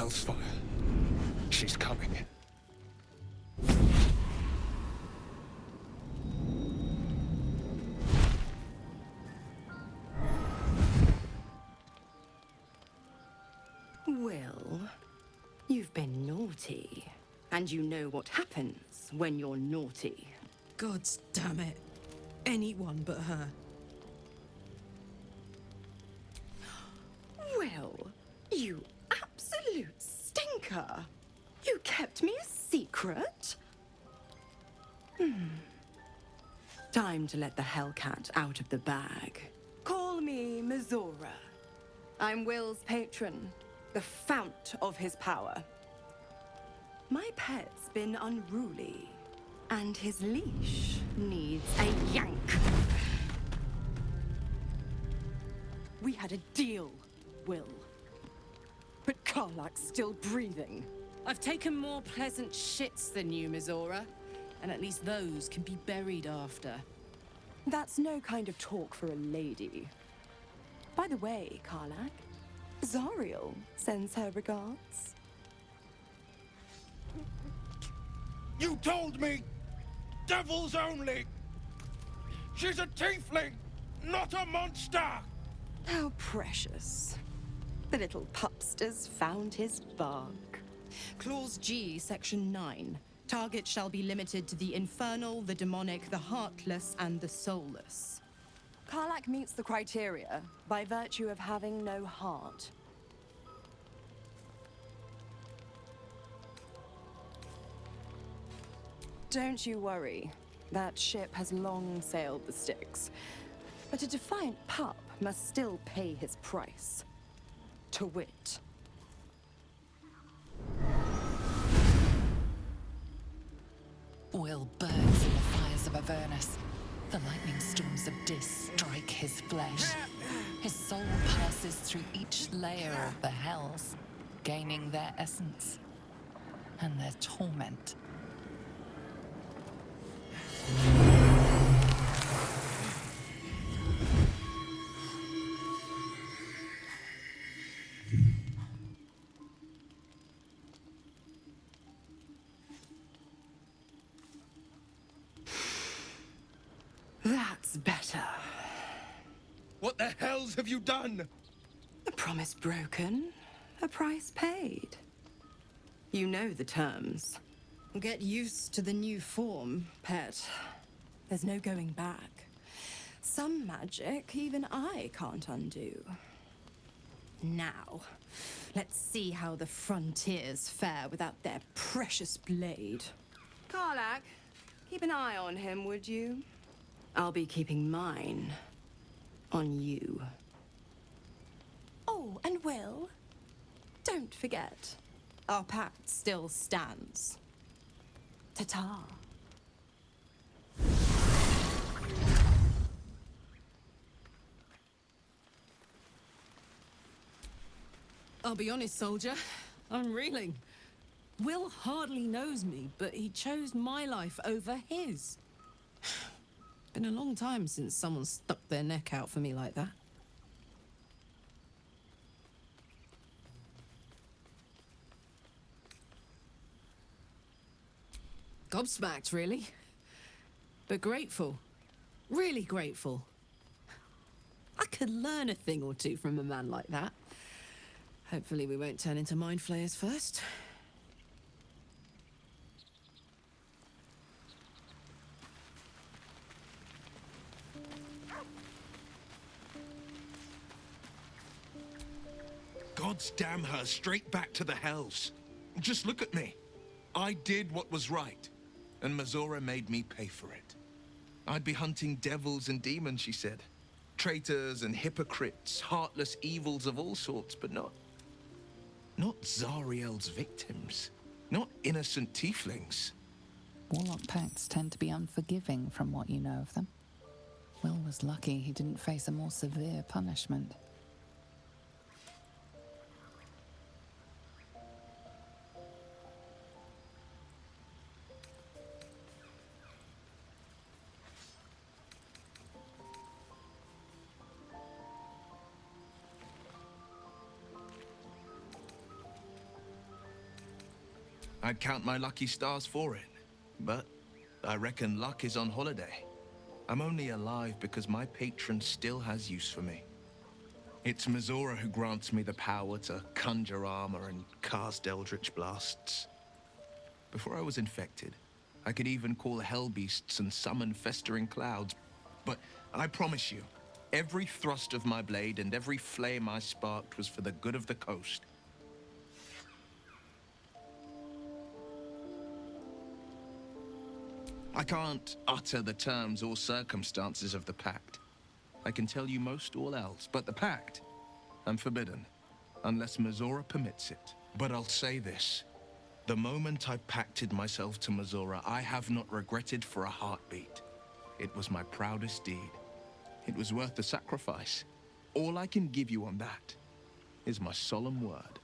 Hellsfire. She's coming. Wyll, you've been naughty. And you know what happens when you're naughty. God damn it. Anyone but her. Wyll, you absolute stinker. You kept me a secret? Time to let the Hellcat out of the bag. Call me Mizora. I'm Wyll's patron, the fount of his power. My pet's been unruly, and his leash needs a yank. We had a deal, Wyll. But Karlach's still breathing. I've taken more pleasant shits than you, Mizora. And at least those can be buried after. That's no kind of talk for a lady. By the way, Karlach, Zariel sends her regards. You told me! Devils only! She's a tiefling, not a monster! How precious. The little pupster's found his bark. Clause G, Section 9. Target shall be limited to the infernal, the demonic, the heartless, and the soulless. Karlach meets the criteria by virtue of having no heart. Don't you worry. That ship has long sailed the Styx. But a defiant pup must still pay his price. To wit. Wyll burns in the fires of Avernus. The lightning storms of Dis strike his flesh. His soul passes through each layer of the hells, gaining their essence and their torment. That's better. What the hells have you done? A promise broken, a price paid. You know the terms. Get used to the new form, pet. There's no going back. Some magic even I can't undo. Now, let's see how the frontiers fare without their precious blade. Karlach, keep an eye on him, would you? I'll be keeping mine on you. Oh, and Wyll, don't forget, our pact still stands. Ta-ta. I'll be honest, soldier. I'm reeling. Wyll hardly knows me, but he chose my life over his. Been a long time since someone stuck their neck out for me like that. Gobsmacked, really. But grateful. Really grateful. I could learn a thing or two from a man like that. Hopefully we won't turn into mind flayers first. Gods damn her, straight back to the hells. Just look at me. I did what was right, and Mizora made me pay for it. I'd be hunting devils and demons, she said. Traitors and hypocrites, heartless evils of all sorts, but not Zariel's victims. Not innocent tieflings. Warlock pacts tend to be unforgiving from what you know of them. Wyll was lucky he didn't face a more severe punishment. I'd count my lucky stars for it. But I reckon luck is on holiday. I'm only alive because my patron still has use for me. It's Mizora who grants me the power to conjure armor and cast eldritch blasts. Before I was infected, I could even call hell beasts and summon festering clouds. But I promise you, every thrust of my blade and every flame I sparked was for the good of the coast. I can't utter the terms or circumstances of the pact. I can tell you most all else, but the pact, I'm forbidden, unless Mizora permits it. But I'll say this. The moment I pacted myself to Mizora, I have not regretted for a heartbeat. It was my proudest deed. It was worth the sacrifice. All I can give you on that is my solemn word.